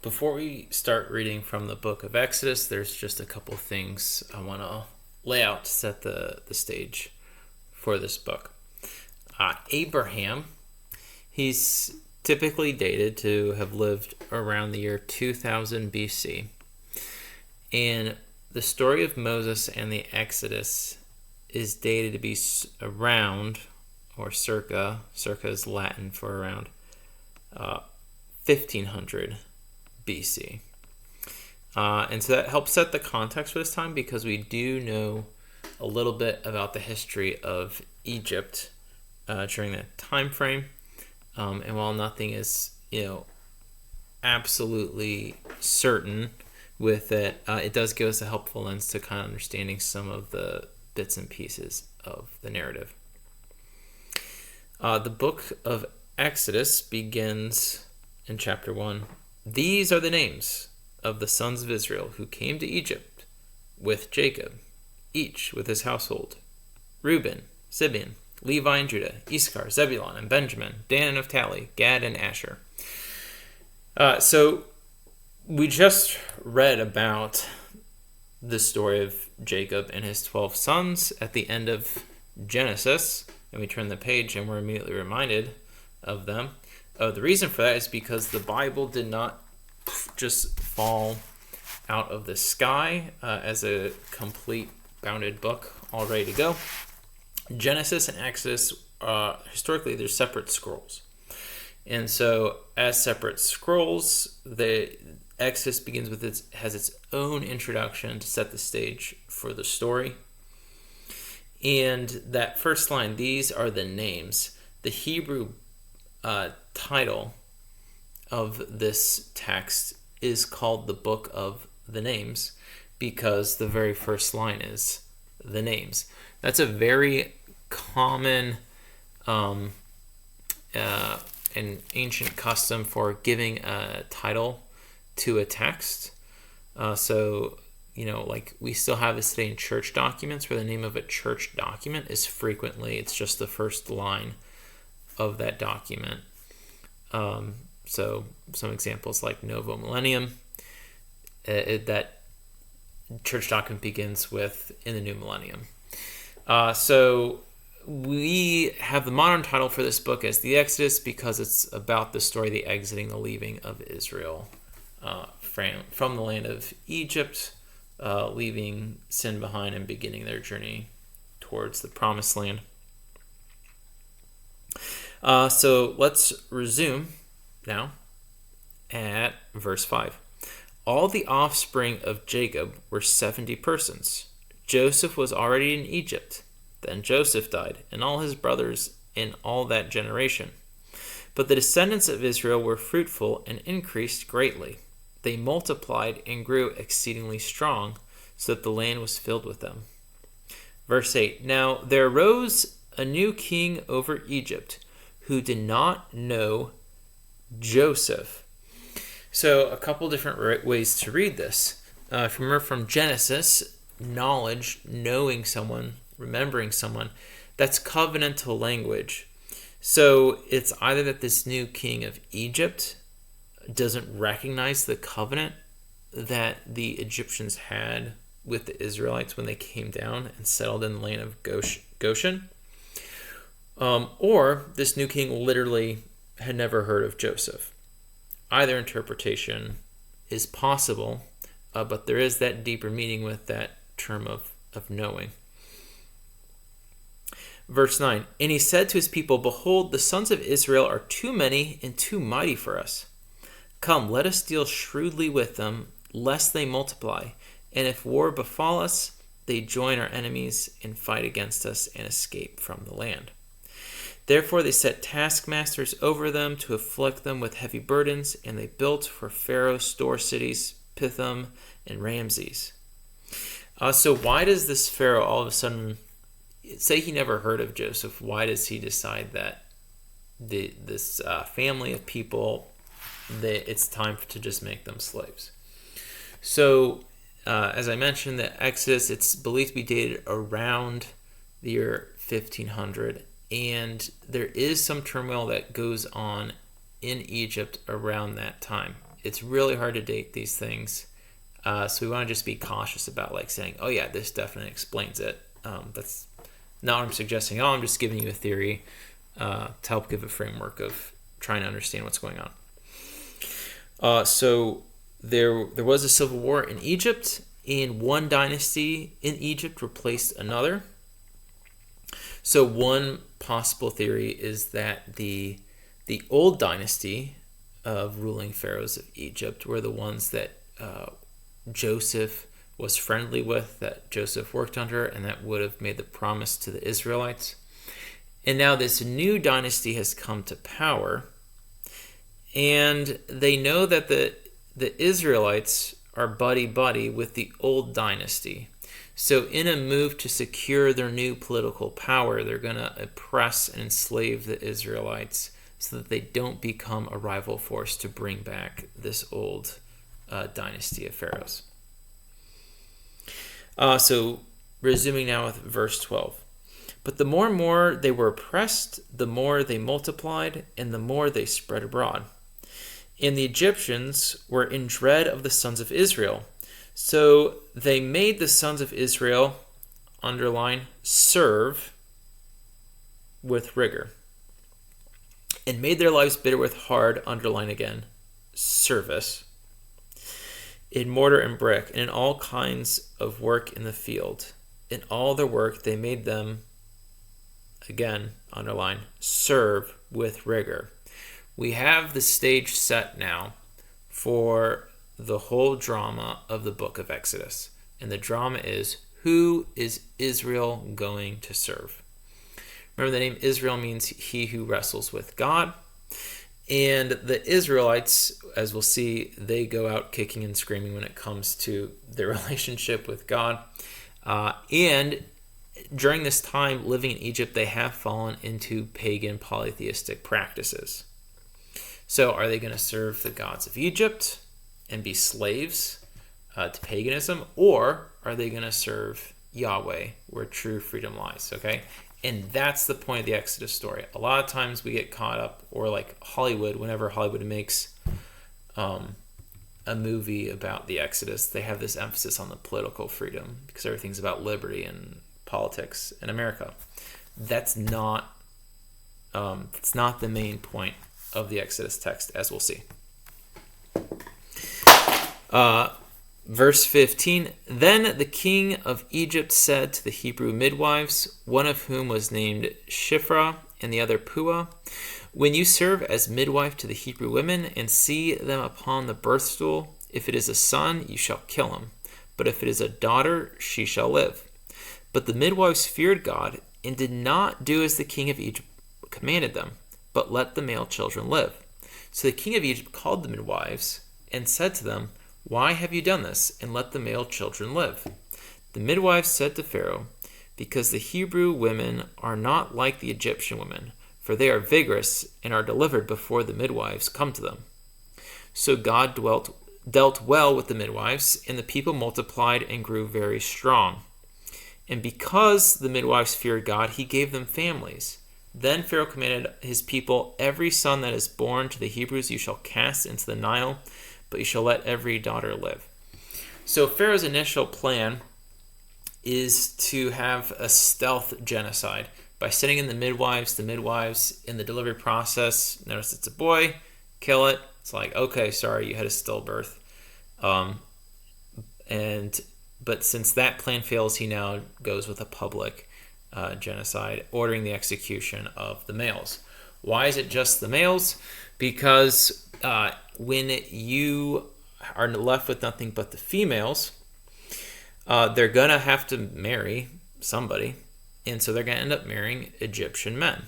before we start reading from the book of Exodus, there's just a couple things I want to lay out to set the stage for this book. Abraham, he's typically dated to have lived around the year 2000 BC. And the story of Moses and the Exodus is dated to be around, or circa is Latin for around, 1500 BC. And so that helps set the context for this time because we do know a little bit about the history of Egypt during that time frame. And while nothing is, absolutely certain with it, it does give us a helpful lens to kind of understanding some of the bits and pieces of the narrative. The book of Exodus begins in chapter 1. These are the names of the sons of Israel who came to Egypt with Jacob, each with his household: Reuben, Simeon, Levi and Judah, Issachar, Zebulun and Benjamin, Dan and Naphtali, Gad and Asher. So we just read about the story of Jacob and his 12 sons at the end of Genesis, and we turn the page and we're immediately reminded of them. The reason for that is because the Bible did not just fall out of the sky as a complete bounded book all ready to go. Genesis and Exodus, historically, they're separate scrolls. And so as separate scrolls, the Exodus begins with has its own introduction to set the stage for the story. And that first line, these are the names. The Hebrew title of this text is called the Book of the Names because the very first line is the names. That's a very common and ancient custom for giving a title to a text. So, like we still have this today in church documents where the name of a church document is frequently, it's just the first line of that document. So some examples like Novo Millennium, that church document begins with in the new millennium. So we have the modern title for this book as the Exodus because it's about the story, the exiting, the leaving of Israel from the land of Egypt, leaving sin behind and beginning their journey towards the promised land. So let's resume now at verse 5. All the offspring of Jacob were 70 persons. Joseph was already in Egypt. Then Joseph died, and all his brothers in all that generation. But the descendants of Israel were fruitful and increased greatly. They multiplied and grew exceedingly strong, so that the land was filled with them. Verse 8. Now there arose a new king over Egypt, who did not know Joseph. So a couple different ways to read this. If you remember from Genesis, knowledge, knowing someone, remembering someone, that's covenantal language. So it's either that this new king of Egypt doesn't recognize the covenant that the Egyptians had with the Israelites when they came down and settled in the land of Goshen, or this new king literally had never heard of Joseph. Either interpretation is possible, but there is that deeper meaning with that term of knowing. Verse 9, and he said to his people, behold, the sons of Israel are too many and too mighty for us. Come, let us deal shrewdly with them, lest they multiply. And if war befall us, they join our enemies and fight against us and escape from the land. Therefore they set taskmasters over them to afflict them with heavy burdens, and they built for Pharaoh store cities, Pithom and Ramses. So why does this Pharaoh all of a sudden say he never heard of Joseph? Why does he decide that this family of people, that it's time to just make them slaves? So as I mentioned, the Exodus, it's believed to be dated around the year 1500. And there is some turmoil that goes on in Egypt around that time. it's really hard to date these things. So we want to just be cautious about like saying, oh yeah, this definitely explains it. That's not what I'm suggesting. I'm just giving you a theory to help give a framework of trying to understand what's going on. So there was a civil war in Egypt, and one dynasty in Egypt replaced another. So one possible theory is that the old dynasty of ruling pharaohs of Egypt were the ones that Joseph was friendly with, that Joseph worked under, and that would have made the promise to the Israelites. And now this new dynasty has come to power, and they know that the Israelites are buddy-buddy with the old dynasty. So in a move to secure their new political power, they're going to oppress and enslave the Israelites so that they don't become a rival force to bring back this old dynasty of pharaohs. So resuming now with verse 12. But the more and more they were oppressed, the more they multiplied, and the more they spread abroad. And the Egyptians were in dread of the sons of Israel. So they made the sons of Israel, underline, serve with rigor, and made their lives bitter with hard, underline again, service, in mortar and brick, and in all kinds of work in the field. In all their work they made them, again, underline, serve with rigor. We have the stage set now for the whole drama of the book of Exodus. And the drama is, who is Israel going to serve? Remember, the name Israel means he who wrestles with God. And the Israelites, as we'll see, they go out kicking and screaming when it comes to their relationship with God. And during this time living in Egypt, they have fallen into pagan polytheistic practices. So are they going to serve the gods of Egypt and be slaves to paganism, or are they going to serve Yahweh, where true freedom lies? Okay, and that's the point of the Exodus story. A lot of times we get caught up, or like Hollywood, whenever Hollywood makes a movie about the Exodus, they have this emphasis on the political freedom because everything's about liberty and politics in America. That's not the main point of the Exodus text, as we'll see. Verse 15, Then the king of Egypt said to the Hebrew midwives, one of whom was named Shiphrah and the other Puah, When you serve as midwife to the Hebrew women and see them upon the birth stool, if it is a son, you shall kill him, but if it is a daughter, she shall live. But the midwives feared God and did not do as the king of Egypt commanded them, but let the male children live. So the king of Egypt called the midwives and said to them, Why have you done this, and let the male children live? The midwives said to Pharaoh, Because the Hebrew women are not like the Egyptian women, for they are vigorous and are delivered before the midwives come to them. So God dealt well with the midwives, and the people multiplied and grew very strong. And because the midwives feared God, he gave them families. Then Pharaoh commanded his people, Every son that is born to the Hebrews you shall cast into the Nile, but you shall let every daughter live. So Pharaoh's initial plan is to have a stealth genocide by sending in the midwives in the delivery process. Notice it's a boy, kill it. It's like, okay, sorry, you had a stillbirth. But since that plan fails, he now goes with a public genocide, ordering the execution of the males. Why is it just the males? Because when you are left with nothing but the females, they're going to have to marry somebody. And so they're going to end up marrying Egyptian men.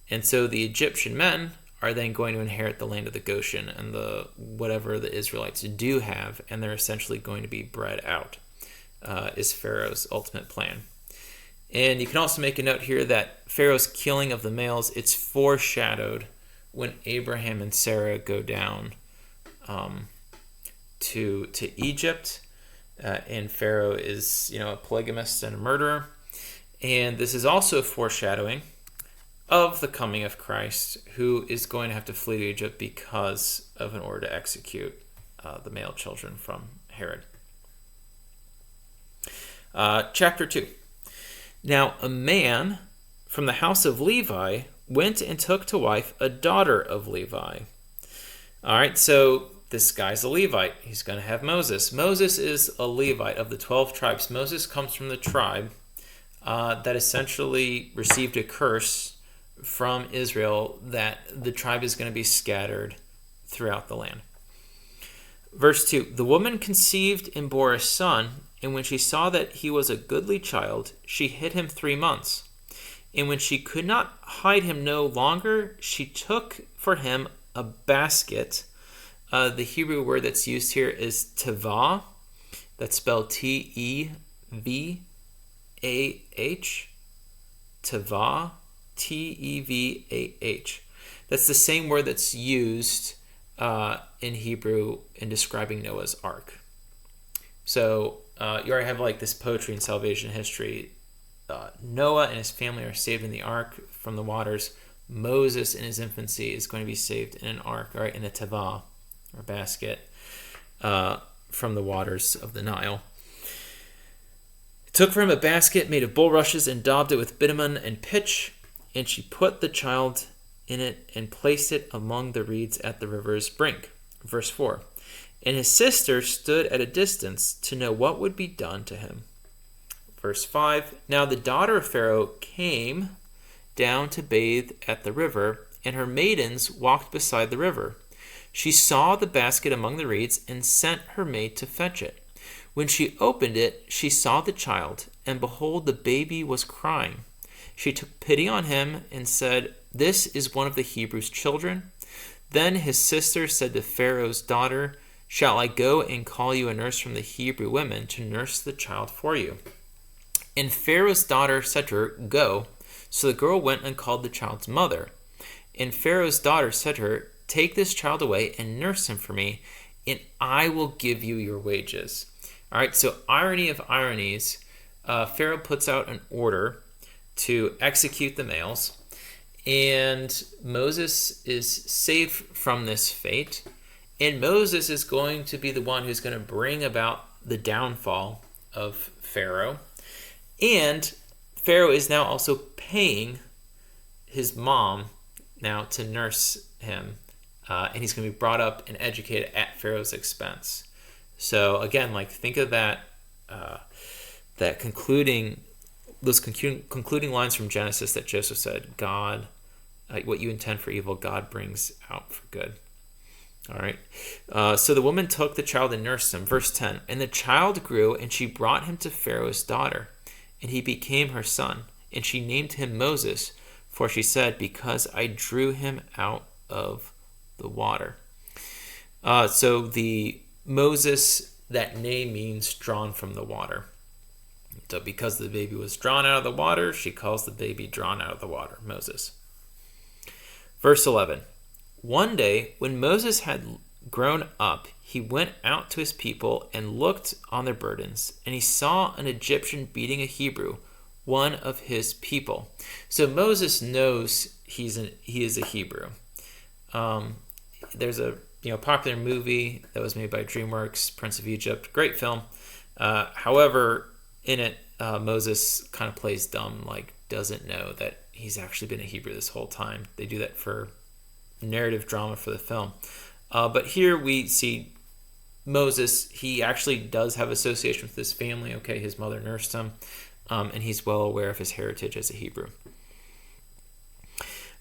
And so the Egyptian men are then going to inherit the land of the Goshen and the whatever the Israelites do have, and they're essentially going to be bred out, is Pharaoh's ultimate plan. And you can also make a note here that Pharaoh's killing of the males, it's foreshadowed when Abraham and Sarah go down to Egypt, and Pharaoh is a polygamist and a murderer. And this is also a foreshadowing of the coming of Christ, who is going to have to flee to Egypt because of an order to execute the male children from Herod. Chapter 2. Now a man from the house of Levi went and took to wife a daughter of Levi. All right, so this guy's a Levite. He's going to have Moses. Moses is a Levite of the 12 tribes. Moses comes from the tribe that essentially received a curse from Israel that the tribe is going to be scattered throughout the land. Verse 2, the woman conceived and bore a son, and when she saw that he was a goodly child, she hid him 3 months. And when she could not hide him no longer, she took for him a basket. The Hebrew word that's used here is tevah. That's spelled Tevah. Tevah. Tevah. That's the same word that's used in Hebrew in describing Noah's Ark. So you already have like this poetry in salvation history. Noah and his family are saved in the ark from the waters. Moses in his infancy is going to be saved in an ark, right, in a tevah, or basket, from the waters of the Nile. Took for him a basket made of bulrushes and daubed it with bitumen and pitch, and she put the child in it and placed it among the reeds at the river's brink. Verse 4. And his sister stood at a distance to know what would be done to him. Verse 5, now the daughter of Pharaoh came down to bathe at the river, and her maidens walked beside the river. She saw the basket among the reeds and sent her maid to fetch it. When she opened it, she saw the child, and behold, the baby was crying. She took pity on him and said, this is one of the Hebrews' children. Then his sister said to Pharaoh's daughter, shall I go and call you a nurse from the Hebrew women to nurse the child for you? And Pharaoh's daughter said to her, go. So the girl went and called the child's mother. And Pharaoh's daughter said to her, take this child away and nurse him for me, and I will give you your wages. All right, so irony of ironies, Pharaoh puts out an order to execute the males, and Moses is saved from this fate, and Moses is going to be the one who's going to bring about the downfall of Pharaoh. And Pharaoh is now also paying his mom now to nurse him, and he's going to be brought up and educated at Pharaoh's expense. So again, like think of that concluding lines from Genesis that Joseph said, God, what you intend for evil, God brings out for good. All right. So the woman took the child and nursed him. Verse 10, and the child grew, and she brought him to Pharaoh's daughter. And he became her son, and she named him Moses, for she said, because I drew him out of the water. So the Moses, that name means drawn from the water. So because the baby was drawn out of the water, she calls the baby drawn out of the water, Moses. Verse 11, one day when Moses had grown up, he went out to his people and looked on their burdens, and he saw an Egyptian beating a Hebrew, one of his people. So Moses knows he is a Hebrew. There's a popular movie that was made by DreamWorks, Prince of Egypt, great film. However, in it, Moses kind of plays dumb, like doesn't know that he's actually been a Hebrew this whole time. They do that for narrative drama for the film. But here we see Moses, he actually does have association with his family. Okay, his mother nursed him, and he's well aware of his heritage as a Hebrew.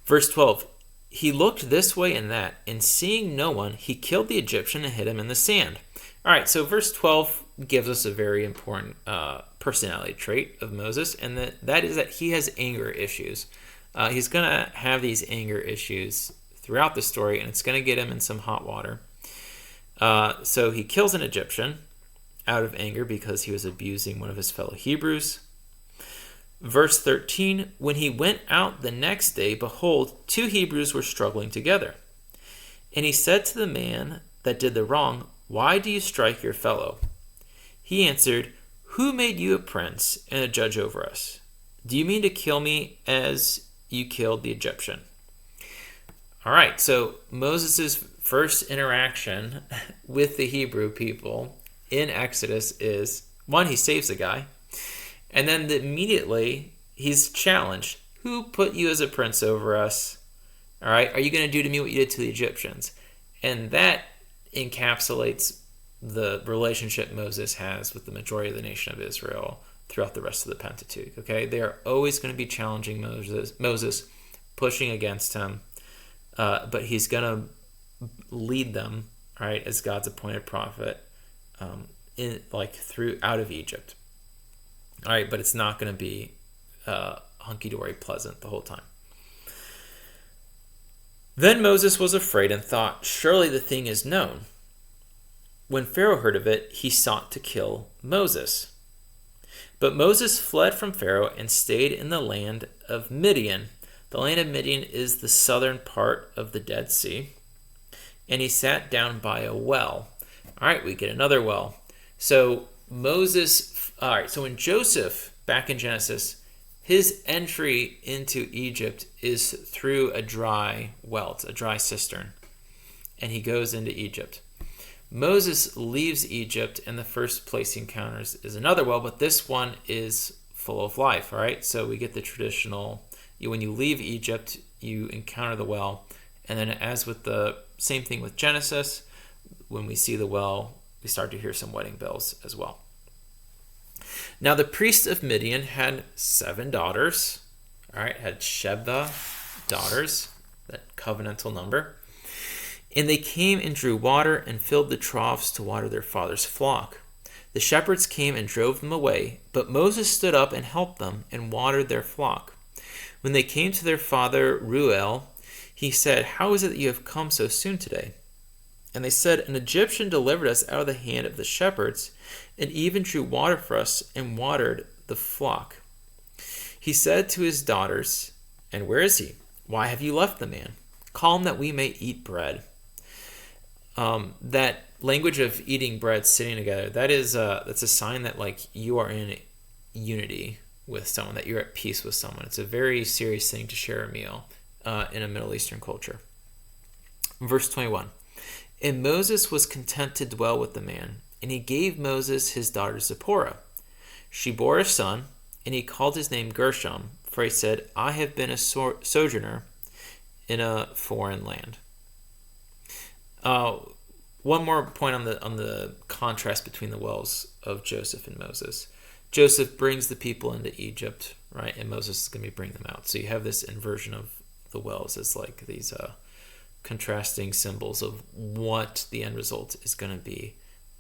Verse 12, he looked this way and that, and seeing no one, he killed the Egyptian and hid him in the sand. All right, so verse 12 gives us a very important personality trait of Moses, and that is that he has anger issues. He's going to have these anger issues throughout the story, and it's going to get him in some hot water. So he kills an Egyptian out of anger because he was abusing one of his fellow Hebrews. Verse 13, when he went out the next day, behold, 2 Hebrews were struggling together. And he said to the man that did the wrong, why do you strike your fellow? He answered, who made you a prince and a judge over us? Do you mean to kill me as you killed the Egyptian? All right, so Moses' first interaction with the Hebrew people in Exodus is, one, he saves the guy, and then immediately he's challenged. Who put you as a prince over us? All right, are you going to do to me what you did to the Egyptians? And that encapsulates the relationship Moses has with the majority of the nation of Israel throughout the rest of the Pentateuch. Okay, they are always going to be challenging Moses, pushing against him, but he's going to lead them, right, as God's appointed prophet, out of Egypt. All right, but it's not going to be hunky-dory pleasant the whole time. Then Moses was afraid and thought, surely the thing is known. When Pharaoh heard of it, he sought to kill Moses. But Moses fled from Pharaoh and stayed in the land of Midian. The land of Midian is the southern part of the Dead Sea. And he sat down by a well. All right, we get another well. So so when Joseph, back in Genesis, his entry into Egypt is through a dry well, it's a dry cistern, and he goes into Egypt. Moses leaves Egypt, and the first place he encounters is another well, but this one is full of life, all right? So we get the traditional, when you leave Egypt, you encounter the well, and then as with the same thing with Genesis, when we see the well, we start to hear some wedding bells as well. Now the priest of Midian had 7 daughters, all right, had Sheba daughters, that covenantal number. And they came and drew water and filled the troughs to water their father's flock. The shepherds came and drove them away, but Moses stood up and helped them and watered their flock. When they came to their father Reuel, he said, how is it that you have come so soon today? And they said, an Egyptian delivered us out of the hand of the shepherds, and even drew water for us and watered the flock. He said to his daughters, and where is he? Why have you left the man? Call him that we may eat bread. That language of eating bread, sitting together, that's a sign that you are in unity with someone, that you're at peace with someone. It's a very serious thing to share a meal in a Middle Eastern culture. Verse 21. And Moses was content to dwell with the man, and he gave Moses his daughter Zipporah. She bore a son, and he called his name Gershom, for he said, I have been a sojourner in a foreign land. One more point on the contrast between the wells of Joseph and Moses. Joseph brings the people into Egypt, right, and Moses is going to be bringing them out. So you have this inversion of the wells as these contrasting symbols of what the end result is going to be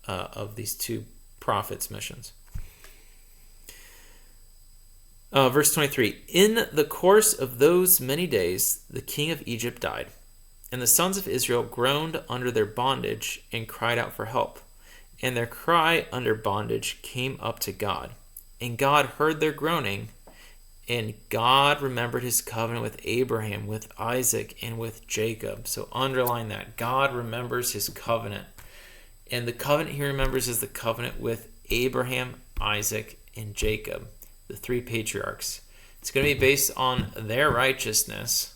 of these two prophets' missions. Verse 23, in the course of those many days, the king of Egypt died, and the sons of Israel groaned under their bondage and cried out for help. And their cry under bondage came up to God. And God heard their groaning, and God remembered his covenant with Abraham, with Isaac, and with Jacob. So underline that. God remembers his covenant. And the covenant he remembers is the covenant with Abraham, Isaac, and Jacob, the 3 patriarchs. It's going to be based on their righteousness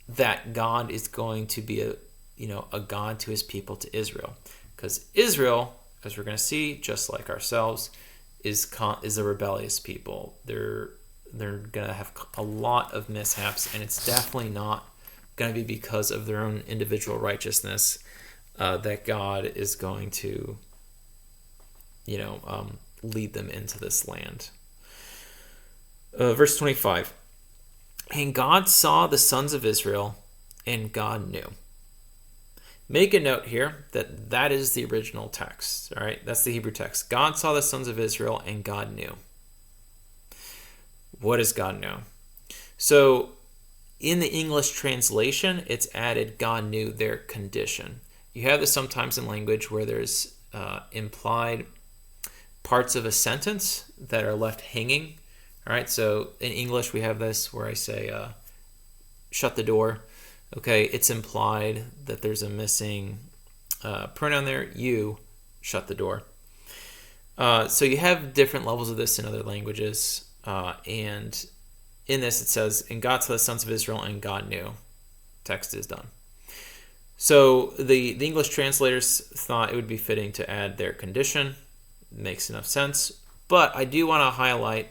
that God is going to be a God to his people, to Israel. Because Israel, as we're going to see, just like ourselves, is a rebellious people. They're going to have a lot of mishaps, and it's definitely not going to be because of their own individual righteousness that God is going to, lead them into this land. Verse 25. And God saw the sons of Israel, and God knew. Make a note here that is the original text. All right, that's the Hebrew text. God saw the sons of Israel, and God knew. What does God know? So in the English translation, it's added God knew their condition. You have this sometimes in language where there's implied parts of a sentence that are left hanging. All right, so in English we have this where I say, shut the door. Okay, it's implied that there's a missing pronoun there, you, shut the door. So you have different levels of this in other languages. And in this it says, and God saw the sons of Israel, and God knew. Text is done. So the English translators thought it would be fitting to add their condition. Makes enough sense. But I do want to highlight,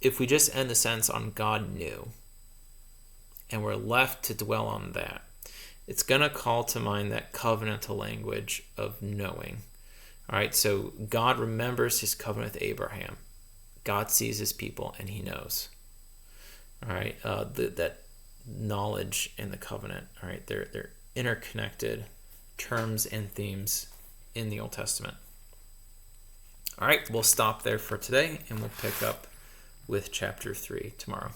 if we just end the sentence on God knew, and we're left to dwell on that, it's going to call to mind that covenantal language of knowing. All right, so God remembers his covenant with Abraham. God sees his people and he knows. All right, that knowledge and the covenant, all right, they're interconnected terms and themes in the Old Testament. All right, we'll stop there for today and we'll pick up with chapter 3 tomorrow.